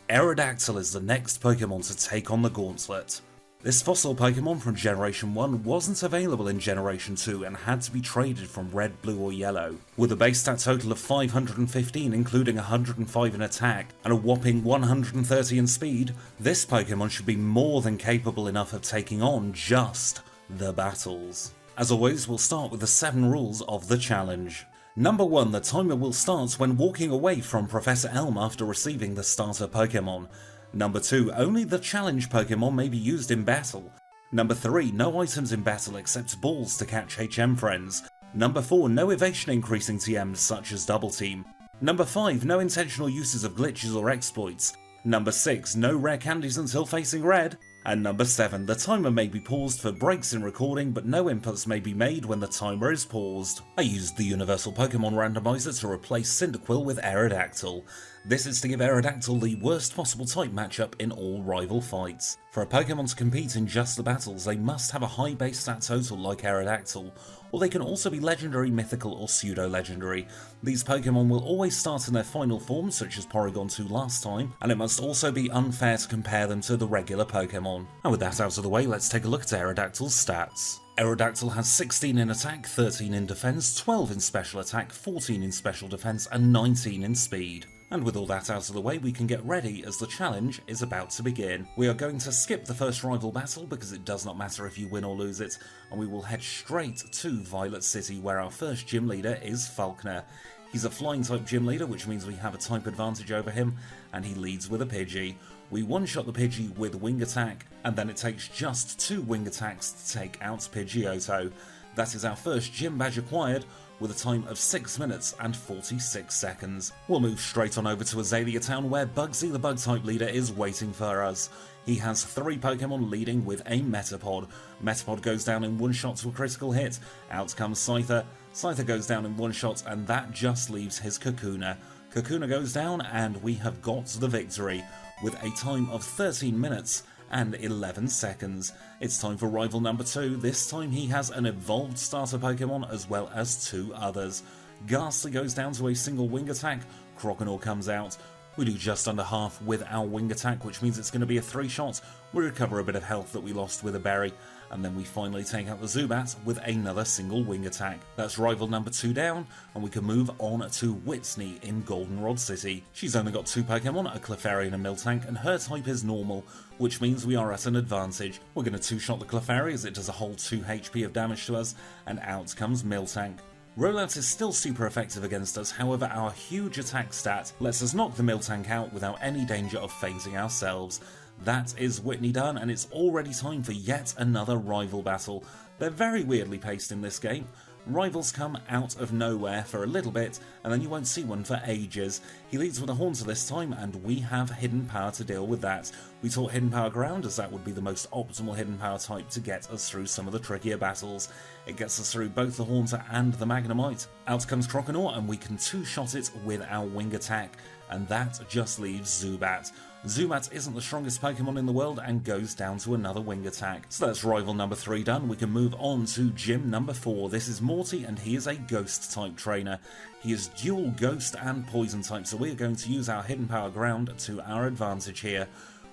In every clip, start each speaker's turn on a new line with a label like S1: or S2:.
S1: Aerodactyl is the next Pokemon to take on the gauntlet. This fossil Pokemon from Generation 1 wasn't available in Generation 2 and had to be traded from Red, Blue or Yellow. With a base stat total of 515 including 105 in attack and a whopping 130 in speed, this Pokemon should be more than capable enough of taking on just the battles. As always, we'll start with the 7 rules of the challenge. Number 1, the timer will start when walking away from Professor Elm after receiving the starter Pokemon. Number 2, only the challenge Pokemon may be used in battle. Number 3, no items in battle except balls to catch HM friends. Number 4, no evasion increasing TMs such as Double Team. Number 5, no intentional uses of glitches or exploits. Number 6, no rare candies until facing red. And number 7, the timer may be paused for breaks in recording, but no inputs may be made when the timer is paused. I used the Universal Pokemon Randomizer to replace Cyndaquil with Aerodactyl. This is to give Aerodactyl the worst possible type matchup in all rival fights. For a Pokemon to compete in just the battles, they must have a high base stat total like Aerodactyl, or they can also be legendary, mythical or pseudo-legendary. These Pokemon will always start in their final form, such as Porygon 2 last time, and it must also be unfair to compare them to the regular Pokemon. And with that out of the way, let's take a look at Aerodactyl's stats. Aerodactyl has 16 in attack, 13 in defense, 12 in special attack, 14 in special defense and 19 in speed. And with all that out of the way, we can get ready as the challenge is about to begin. We are going to skip the first rival battle because it does not matter if you win or lose it, and we will head straight to Violet City where our first gym leader is Falkner. He's a flying type gym leader, which means we have a type advantage over him, and he leads with a Pidgey. We one-shot the Pidgey with Wing Attack, and then it takes just 2 Wing Attacks to take out Pidgeotto. That is our first gym badge acquired, with a time of 6 minutes and 46 seconds. We'll move straight on over to Azalea Town where Bugsy the Bug-type leader is waiting for us. He has 3 Pokemon leading with a Metapod. Metapod goes down in one shot to a critical hit, out comes Scyther. Scyther goes down in one shot and that just leaves his Kakuna. Kakuna goes down and we have got the victory, with a time of 13 minutes and 11 seconds. It's time for rival number 2. This time he has an evolved starter Pokemon as well as 2 others. Ghastly goes down to a single Wing Attack, Croconaw comes out. We do just under half with our Wing Attack, which means it's going to be a 3-shot. We recover a bit of health that we lost with a berry, and then we finally take out the Zubat with another single Wing Attack. That's rival number 2 down, and we can move on to Whitney in Goldenrod City. She's only got 2 Pokemon, a Clefairy and a Miltank, and her type is normal, which means we are at an advantage. We're going to 2-shot the Clefairy as it does a whole 2 HP of damage to us, and out comes Miltank. Rollout is still super effective against us, however our huge attack stat lets us knock the Miltank out without any danger of fainting ourselves. That is Whitney done, and it's already time for yet another rival battle. They're very weirdly paced in this game. Rivals come out of nowhere for a little bit, and then you won't see one for ages. He leads with a Haunter this time, and we have Hidden Power to deal with that. We taught Hidden Power Ground, as that would be the most optimal Hidden Power type to get us through some of the trickier battles. It gets us through both the Haunter and the Magnemite. Out comes Croconaw, and we can 2-shot it with our Wing Attack, and that just leaves Zubat. Zubat isn't the strongest Pokemon in the world and goes down to another Wing Attack. So that's rival number 3 done. We can move on to gym number 4. This is Morty and he is a Ghost type trainer. He is dual Ghost and Poison type, so we are going to use our Hidden Power Ground to our advantage here.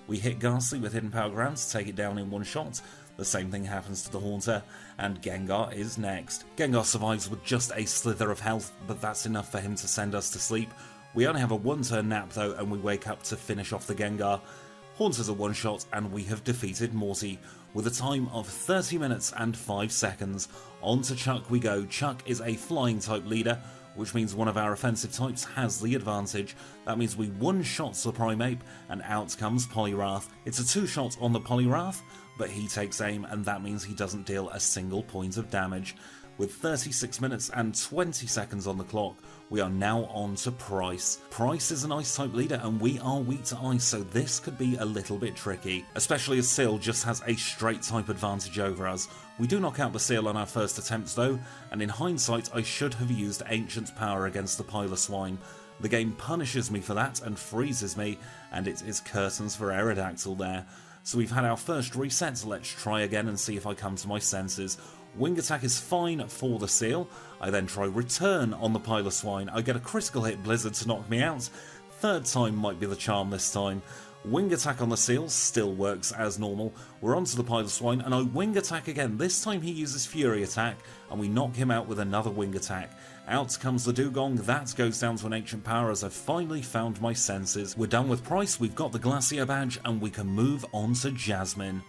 S1: We hit Ghastly with Hidden Power Ground to take it down in one shot. The same thing happens to the Haunter, and Gengar is next. Gengar survives with just a slither of health, but that's enough for him to send us to sleep. We only have a 1-turn nap though, and we wake up to finish off the Gengar. Haunter's a 1-shot, and we have defeated Morty, with a time of 30 minutes and 5 seconds. On to Chuck we go. Chuck is a flying type leader, which means one of our offensive types has the advantage. That means we 1-shot the Primeape, and out comes Poliwrath. It's a 2-shot on the Poliwrath, but he takes aim, and that means he doesn't deal a single point of damage. With 36 minutes and 20 seconds on the clock, we are now on to Price. Price is an Ice-type leader and we are weak to Ice, so this could be a little bit tricky, especially as Seal just has a straight type advantage over us. We do knock out the Seal on our first attempt though, and in hindsight I should have used Ancient Power against the Piloswine. The game punishes me for that and freezes me, and it is curtains for Aerodactyl there. So we've had our first reset, so let's try again and see if I come to my senses. Wing Attack is fine for the Seal. I then try Return on the Piloswine. I get a critical hit Blizzard to knock me out. third time might be the charm this time. Wing attack on the seal still works as normal. We're onto the Piloswine, and I wing attack again. This time he uses Fury attack, and we knock him out with another wing attack. Out comes the Dugong. That goes down to an ancient power as I've finally found my senses. We're done with Price, we've got the Glacier badge, and we can move on to Jasmine.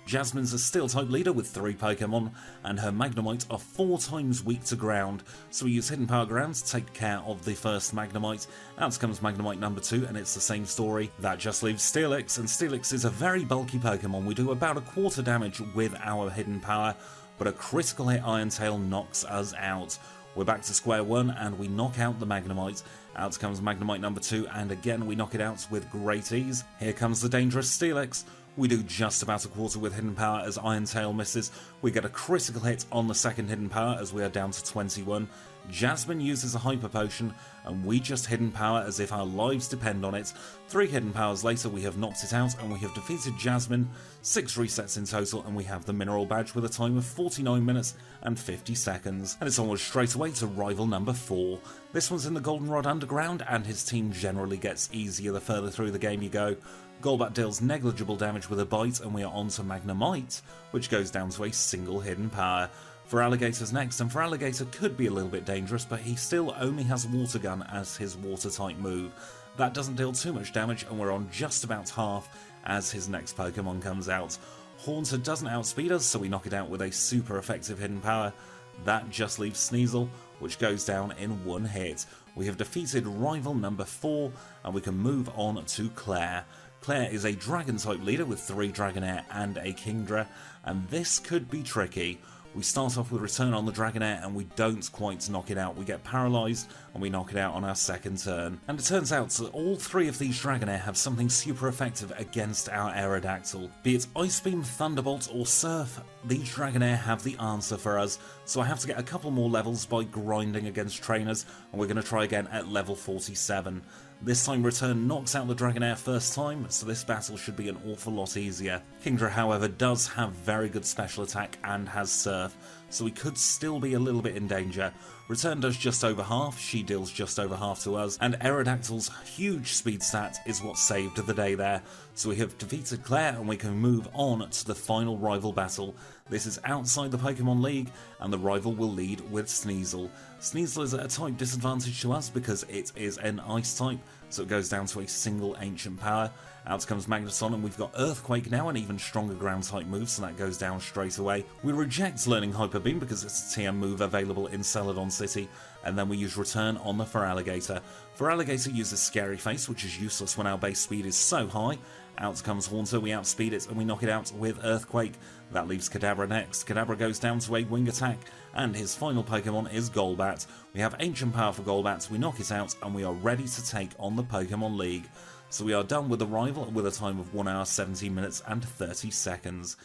S1: Jasmine's a Steel-type leader with 3 Pokemon, and her Magnemite are 4 times weak to ground, so we use Hidden Power Ground to take care of the first Magnemite. Out comes Magnemite number 2, and it's the same story. That just leaves Steelix, and Steelix is a very bulky Pokemon. We do about a quarter damage with our Hidden Power, but a critical hit Iron Tail knocks us out. We're back to square one, and we knock out the Magnemite. Out comes Magnemite number 2, and again we knock it out with great ease. Here comes the dangerous Steelix. We do just about a quarter with Hidden Power as Iron Tail misses. We get a critical hit on the second Hidden Power as we are down to 21. Jasmine uses a Hyper Potion, and we just Hidden Power as if our lives depend on it. 3 Hidden Powers later, we have knocked it out, and we have defeated Jasmine. 6 resets in total, and we have the Mineral Badge with a time of 49 minutes and 50 seconds. And it's almost straight away to rival number 4. This one's in the Goldenrod Underground, and his team generally gets easier the further through the game you go. Golbat deals negligible damage with a bite, and we are on to Magnemite, which goes down to a single Hidden Power. Feraligator's next, and Feraligator could be a little bit dangerous, but he still only has Water Gun as his water-type move. That doesn't deal too much damage, and we're on just about half as his next Pokemon comes out. Haunter doesn't outspeed us, so we knock it out with a super effective Hidden Power. That just leaves Sneasel, which goes down in one hit. We have defeated rival number 4, and we can move on to Claire. Claire is a Dragon-type leader with 3 Dragonair and a Kingdra, and this could be tricky. We start off with Return on the Dragonair, and we don't quite knock it out. We get paralysed, and we knock it out on our second turn. And it turns out that all 3 of these Dragonair have something super effective against our Aerodactyl. Be it Ice Beam, Thunderbolt, or Surf, these Dragonair have the answer for us. So I have to get a couple more levels by grinding against trainers, and we're going to try again at level 47. This time Return knocks out the Dragonair first time, so this battle should be an awful lot easier. Kingdra, however, does have very good special attack and has Surf, so we could still be a little bit in danger. Return does just over half, she deals just over half to us, and Aerodactyl's huge speed stat is what saved the day there. So we have defeated Claire, and we can move on to the final rival battle. This is outside the Pokemon League, and the rival will lead with Sneasel. Sneasel is at a type disadvantage to us because it is an Ice type, so it goes down to a single Ancient Power. Out comes Magneton, and we've got Earthquake now, an even stronger ground type move, so that goes down straight away. We reject learning Hyper Beam because it's a TM move available in Celadon City, and then we use Return on the Feraligator. Feraligator uses Scary Face, which is useless when our base speed is so high. Out comes Haunter, we outspeed it, and we knock it out with Earthquake. That leaves Kadabra next. Kadabra goes down to a Wing Attack, and his final Pokemon is Golbat. We have Ancient Power for Golbat, we knock it out, and we are ready to take on the Pokemon League. So we are done with the rival with a time of 1 hour, 17 minutes and 30 seconds.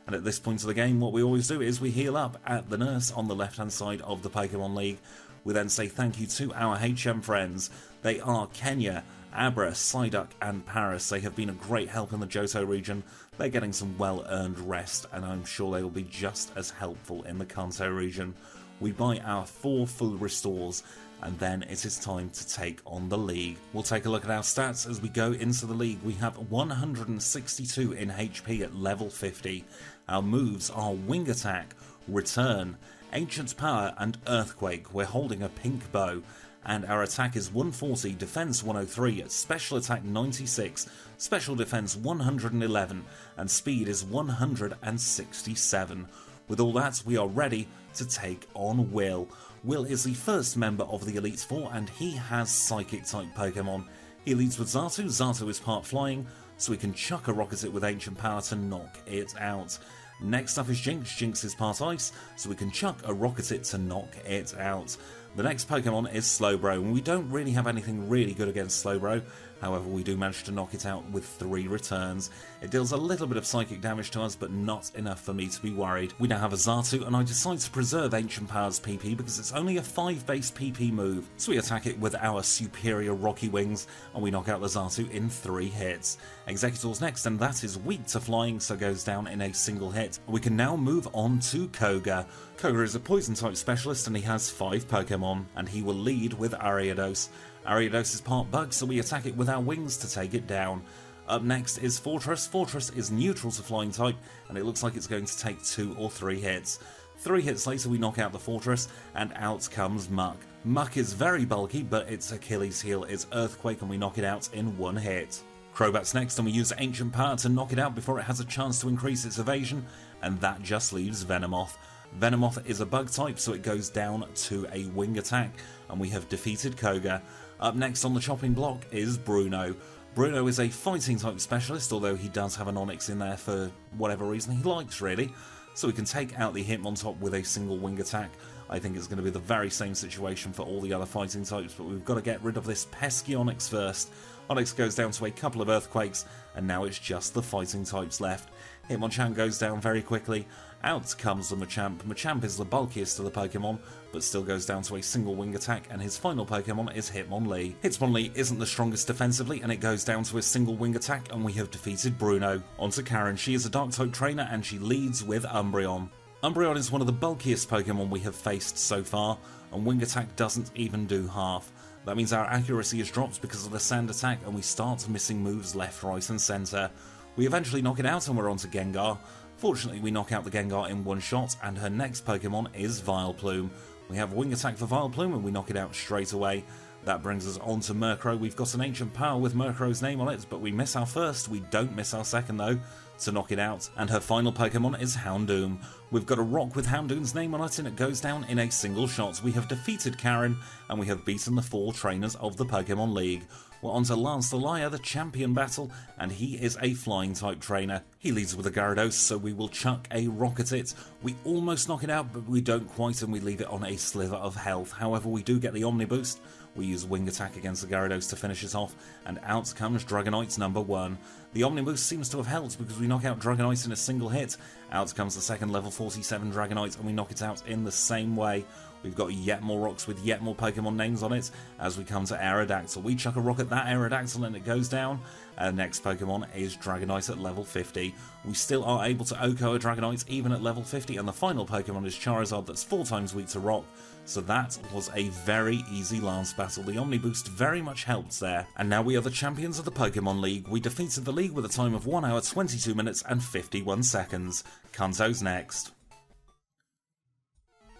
S1: And at this point of the game, what we always do is we heal up at the nurse on the left-hand side of the Pokemon League. We then say thank you to our HM friends. They are Kenya, Abra, Psyduck and Paris. They have been a great help in the Johto region. They're getting some well-earned rest, and I'm sure they will be just as helpful in the Kanto region. We buy our 4 full restores, and then it is time to take on the league. We'll take a look at our stats as we go into the league. We have 162 in HP at level 50. Our moves are Wing Attack, Return, Ancient Power and Earthquake. We're holding a pink bow. And our attack is 140, defense 103, special attack 96, special defense 111, and speed is 167. With all that, we are ready to take on Will. Will is the first member of the Elite Four, and he has Psychic-type Pokemon. He leads with Xatu. Xatu is part flying, so we can chuck a Rocket with Ancient Power to knock it out. Next up is Jinx. Jinx is part Ice, so we can chuck a Rocket to knock it out. The next Pokemon is Slowbro, and we don't really have anything really good against Slowbro. However, we do manage to knock it out with 3 returns. It deals a little bit of psychic damage to us, but not enough for me to be worried. We now have a Xatu, and I decide to preserve Ancient Power's PP because it's only a 5-base PP move. So we attack it with our superior Rocky Wings, and we knock out the Xatu in 3 hits. Executor's next, and that is weak to flying, so goes down in a single hit. We can now move on to Koga. Koga is a Poison-type specialist, and he has 5 Pokemon, and he will lead with Ariados. Gyarados is part bug, so we attack it with our wings to take it down. Up next is Fortress. Fortress is neutral to flying type, and it looks like it's going to take 2 or 3 hits. 3 hits later we knock out the Fortress, and out comes Muck. Muck is very bulky, but its Achilles heel is Earthquake, and we knock it out in 1 hit. Crobat's next, and we use Ancient Power to knock it out before it has a chance to increase its evasion, and that just leaves Venomoth. Venomoth is a bug type, so it goes down to a wing attack, and we have defeated Koga. Up next on the chopping block is Bruno. Bruno is a fighting type specialist, although he does have an Onyx in there for whatever reason he likes, really. So we can take out the Hitmontop with a single wing attack. I think it's going to be the very same situation for all the other fighting types, but we've got to get rid of this pesky Onyx first. Onyx goes down to a couple of Earthquakes, and now it's just the fighting types left. Hitmonchan goes down very quickly. Out comes the Machamp. Machamp is the bulkiest of the Pokemon, but still goes down to a single wing attack, and his final Pokemon is Hitmonlee. Hitmonlee isn't the strongest defensively, and it goes down to a single wing attack, and we have defeated Bruno. Onto Karen. She is a Dark-type trainer, and she leads with Umbreon. Umbreon is one of the bulkiest Pokemon we have faced so far, and wing attack doesn't even do half. That means our accuracy is dropped because of the sand attack, and we start missing moves left, right and centre. We eventually knock it out, and we're onto Gengar. Fortunately, we knock out the Gengar in 1 shot, and her next Pokemon is Vileplume. We have Wing Attack for Vileplume, and we knock it out straight away. That brings us on to Murkrow. We've got an Ancient Power with Murkrow's name on it, but we miss our first. We don't miss our second, though, to knock it out. And her final Pokemon is Houndoom. We've got a rock with Houndoom's name on it, and it goes down in a single shot. We have defeated Karen, and we have beaten the 4 trainers of the Pokemon League. We're on to Lance the Liar, the champion battle, and he is a flying type trainer. He leads with a Gyarados, so we will chuck a rock at it. We almost knock it out, but we don't quite, and we leave it on a sliver of health. However, we do get the Omni Boost. We use Wing Attack against the Gyarados to finish it off, and out comes Dragonite's number 1. The Omni Boost seems to have helped because we knock out Dragonite in a single hit. Out comes the second level 47 Dragonite, and we knock it out in the same way. We've got yet more rocks with yet more Pokemon names on it as we come to Aerodactyl. We chuck a rock at that Aerodactyl and it goes down. Our next Pokemon is Dragonite at level 50. We still are able to OHKO a Dragonite even at level 50, and the final Pokemon is Charizard that's 4 times weak to rock. So that was a very easy Lance battle. The Omni Boost very much helped there. And now we are the champions of the Pokemon League. We defeated the league with a time of 1 hour 22 minutes and 51 seconds. Kanto's next.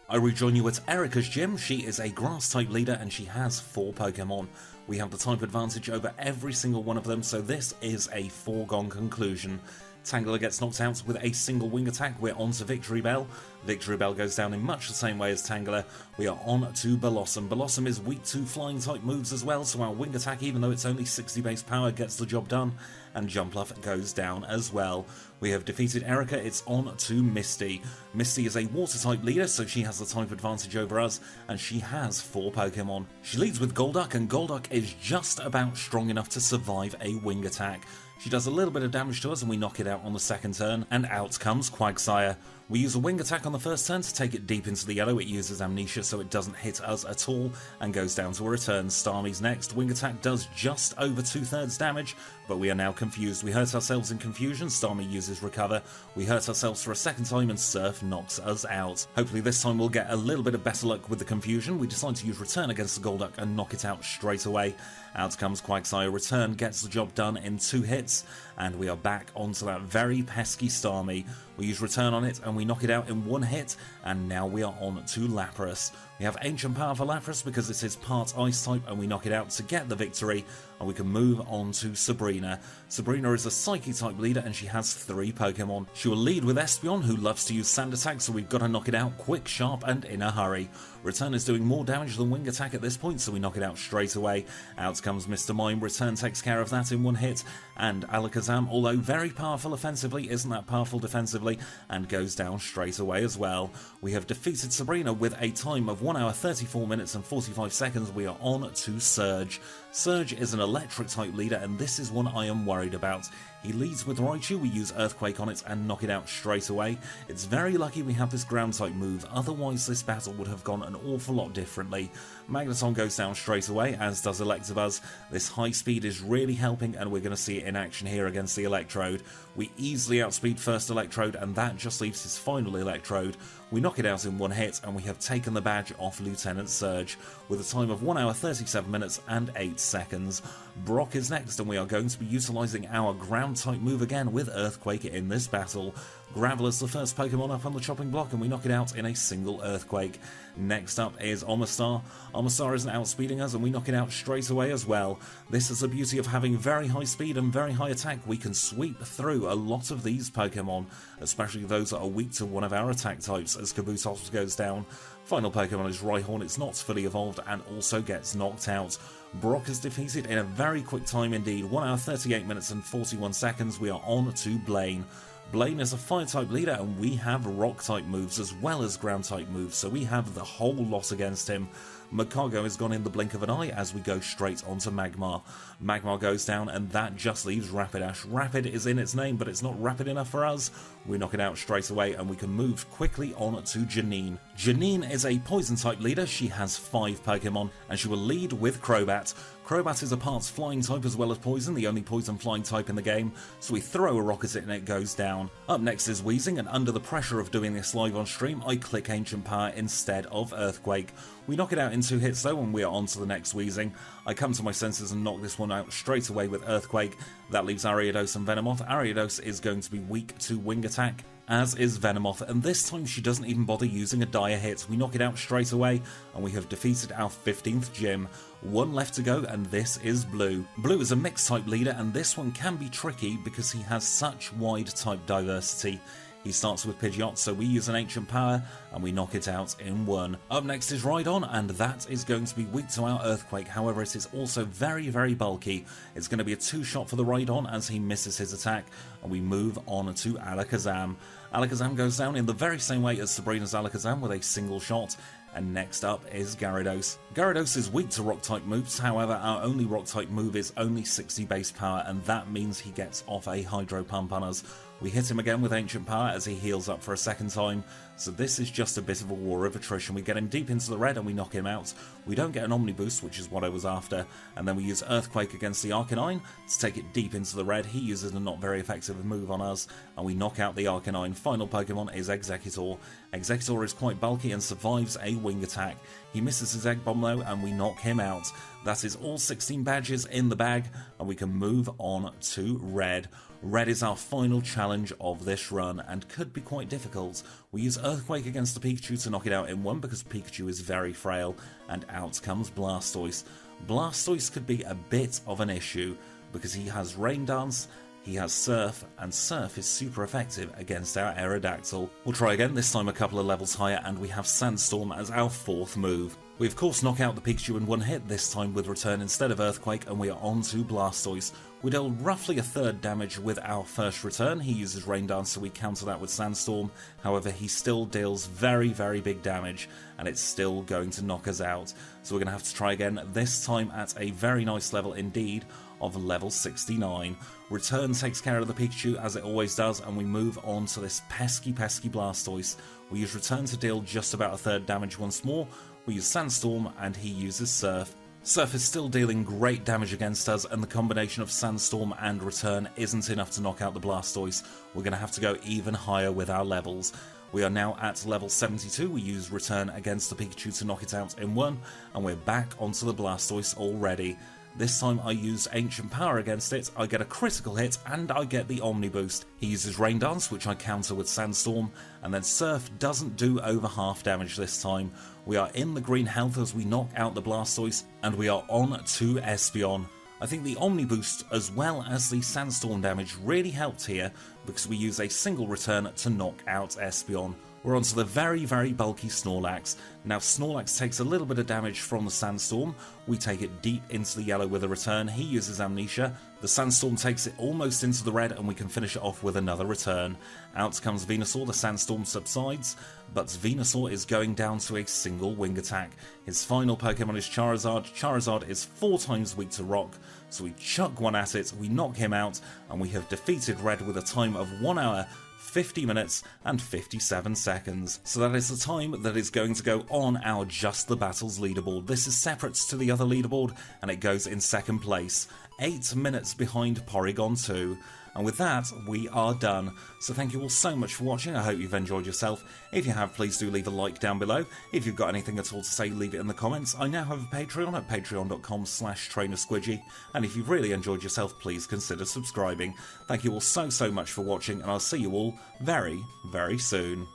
S1: I rejoin you at Erica's gym. She is a Grass-type leader and she has 4 Pokemon. We have the type advantage over every single one of them, so this is a foregone conclusion. Tangela gets knocked out with a single wing attack. We're on to Victory Bell. Victory Bell goes down in much the same way as Tangela. We are on to Blossom. Blossom is weak to flying type moves as well, so our wing attack, even though it's only 60 base power, gets the job done, and Jumpluff goes down as well. We have defeated Erica. It's on to Misty. Misty is a water type leader, so she has the type advantage over us, and she has 4 Pokemon. She leads with Golduck, and Golduck is just about strong enough to survive a wing attack. She does a little bit of damage to us and we knock it out on the second turn, and out comes Quagsire. We use a wing attack on the first turn to take it deep into the yellow. It uses Amnesia so it doesn't hit us at all and goes down to a return. Starmie's next. Wing attack does just over 2/3 damage, but we are now confused. We hurt ourselves in confusion. Starmie uses Recover. We hurt ourselves for a second time and Surf knocks us out. Hopefully this time we'll get a little bit of better luck with the confusion. We decide to use Return against the Golduck and knock it out straight away. Out comes Quagsire. Return gets the job done in 2 hits, and we are back onto that very pesky Starmie. We use Return on it and we knock it out in 1 hit, and now we are on to Lapras. We have Ancient Power for Lapras because it is part Ice type, and we knock it out to get the victory, and we can move on to Sabrina. Sabrina is a Psychic type leader and she has 3 Pokemon. She will lead with Espeon, who loves to use Sand Attack, so we've got to knock it out quick, sharp and in a hurry. Return is doing more damage than Wing Attack at this point, so we knock it out straight away. Out comes Mr. Mime. Return takes care of that in 1 hit, and Alakazam, although very powerful offensively, isn't that powerful defensively, and goes down straight away as well. We have defeated Sabrina with a time of 1 hour 34 minutes and 45 seconds. We are on to Surge. Surge is an electric type leader, and this is one I am worried about. He leads with Raichu, we use Earthquake on it and knock it out straight away. It's very lucky we have this ground type move, otherwise this battle would have gone an awful lot differently. Magneton goes down straight away, as does Electabuzz. This high speed is really helping, and we're going to see it in action here against the Electrode. We easily outspeed first Electrode, and that just leaves his final Electrode. We knock it out in one hit, and we have taken the badge off Lieutenant Surge, with a time of 1 hour 37 minutes and 8 seconds. Brock is next, and we are going to be utilising our ground type move again with Earthquake in this battle. Gravel is the first Pokemon up on the chopping block, and we knock it out in a single Earthquake. Next up is Omastar. Omastar isn't outspeeding us, and we knock it out straight away as well. This is the beauty of having very high speed and very high attack. We can sweep through a lot of these Pokemon, especially those that are weak to one of our attack types, as Kabutops goes down. Final Pokemon is Rhyhorn. It's not fully evolved and also gets knocked out. Brock is defeated in a very quick time indeed, 1 hour 38 minutes and 41 seconds. We are on to Blaine. Blaine is a fire-type leader, and we have rock-type moves as well as ground-type moves, so we have the whole lot against him. Magcargo is gone in the blink of an eye as we go straight onto Magmar. Magmar goes down, and that just leaves Rapidash. Rapid is in its name, but it's not rapid enough for us. We knock it out straight away, and we can move quickly on to Janine. Janine is a poison-type leader. She has 5 Pokemon, and she will lead with Crobat. Crobat is a parts flying type as well as poison, the only poison flying type in the game, so we throw a rock at it and it goes down. Up next is Wheezing, and under the pressure of doing this live on stream, I click Ancient Power instead of Earthquake. We knock it out in 2 hits though, and we are on to the next Wheezing. I come to my senses and knock this one out straight away with Earthquake. That leaves Ariados and Venomoth. Ariados is going to be weak to Wing Attack, as is Venomoth, and this time she doesn't even bother using a dire hit. We knock it out straight away, and we have defeated our 15th gym. 1 left to go, and this is Blue. Blue is a mixed type leader, and this one can be tricky because he has such wide type diversity. He starts with Pidgeot, so we use an Ancient Power, and we knock it out in 1. Up next is Rhydon, and that is going to be weak to our Earthquake. However, it is also very, very bulky. It's going to be a 2-shot for the Rhydon as he misses his attack, and we move on to Alakazam. Alakazam goes down in the very same way as Sabrina's Alakazam with a single shot. And next up is Gyarados. Gyarados is weak to rock-type moves, however our only rock-type move is only 60 base power, and that means he gets off a Hydro Pump on us. We hit him again with Ancient Power as he heals up for a second time, so this is just a bit of a war of attrition. We get him deep into the red and we knock him out. We don't get an Omni Boost, which is what I was after, and then we use Earthquake against the Arcanine to take it deep into the red. He uses a not very effective move on us, and we knock out the Arcanine. Final Pokemon is Exeggutor. Exeggutor is quite bulky and survives a Wing Attack. He misses his Egg Bomb though, and we knock him out. That is all 16 badges in the bag, and we can move on to Red. Red is our final challenge of this run, and could be quite difficult. We use Earthquake against the Pikachu to knock it out in 1 because Pikachu is very frail, and out comes Blastoise. Blastoise could be a bit of an issue, because he has Rain Dance, he has Surf, and Surf is super effective against our Aerodactyl. We'll try again, this time a couple of levels higher, and we have Sandstorm as our 4th move. We of course knock out the Pikachu in 1 hit, this time with Return instead of Earthquake, and we are on to Blastoise. We deal roughly a third damage with our first return. He uses Rain Dance, so we counter that with Sandstorm. However, he still deals very, very big damage, and it's still going to knock us out. So we're going to have to try again, this time at a very nice level indeed, of level 69. Return takes care of the Pikachu as it always does, and we move on to this pesky Blastoise. We use Return to deal just about a third damage once more. We use Sandstorm, and he uses Surf. Surf is still dealing great damage against us, and the combination of Sandstorm and Return isn't enough to knock out the Blastoise. We're going to have to go even higher with our levels. We are now at level 72, we use Return against the Pikachu to knock it out in 1, and we're back onto the Blastoise already. This time I use Ancient Power against it, I get a critical hit, and I get the Omni Boost. He uses Rain Dance, which I counter with Sandstorm, and then Surf doesn't do over half damage this time. We are in the green health as we knock out the Blastoise, and we are on to Espeon. I think the Omni Boost as well as the Sandstorm damage really helped here, because we use a single return to knock out Espeon. We're on to the very, very bulky Snorlax. Now Snorlax takes a little bit of damage from the Sandstorm. We take it deep into the yellow with a return. He uses Amnesia. The Sandstorm takes it almost into the red and we can finish it off with another return. Out comes Venusaur, the Sandstorm subsides, but Venusaur is going down to a single wing attack. His final Pokemon is Charizard. Charizard is 4 times weak to rock, so we chuck one at it, we knock him out, and we have defeated Red with a time of 1 hour, 50 minutes and 57 seconds. So that is the time that is going to go on our Just the Battles leaderboard. This is separate to the other leaderboard and it goes in second place, 8 minutes behind Porygon 2. And with that, we are done. So thank you all so much for watching. I hope you've enjoyed yourself. If you have, please do leave a like down below. If you've got anything at all to say, leave it in the comments. I now have a Patreon at patreon.com/trainersquidgy. And if you've really enjoyed yourself, please consider subscribing. Thank you all so much for watching, and I'll see you all very, very soon.